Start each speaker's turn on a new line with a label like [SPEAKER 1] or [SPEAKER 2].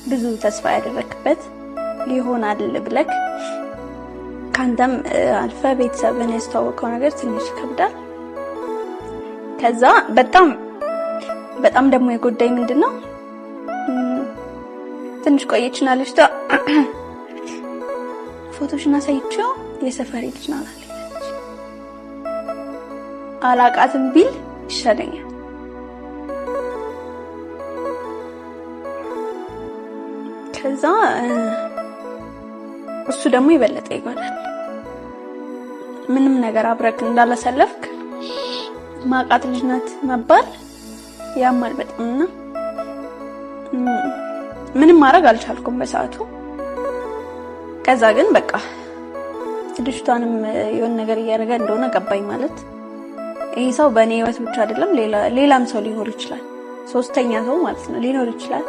[SPEAKER 1] ብዙ ተስፋ ያደረክበት ሊሆናል ብለክ ካንተም አልፈ ቤተሰብን ያስተዋወቀው ነገር ትንሽ ከብዳል። ከዛ በጣም ደግሞ የጎዳይ ምንድነው ትንሽ ቆየችና ልጅቷ ፎቶሽና ሳይቼው የሰፈሬ ልጅ ናት አለች። አላቃትም ቢል ይሻለኛል። ከዛ እሱ ደግሞ ይበለጠ ይጎዳል። ምንም ነገር አብረክ እንዳላሰለፍክ ማቃት ልጅ ናት መባል ያማል በጣምና ምንም ማድረግ አልቻልኩም በሰዓቱ። ከዛ ግን በቃ ልጅቷንም የሆነ ነገር እያደረገ እንደሆነ ገባኝ። ማለት ይሄ ሰው በእኔ ህይወት ብቻ አይደለም ሌላም ሰው ሊኖር ይችላል፣ ሶስተኛ ሰው ማለት ነው ሊኖር ይችላል።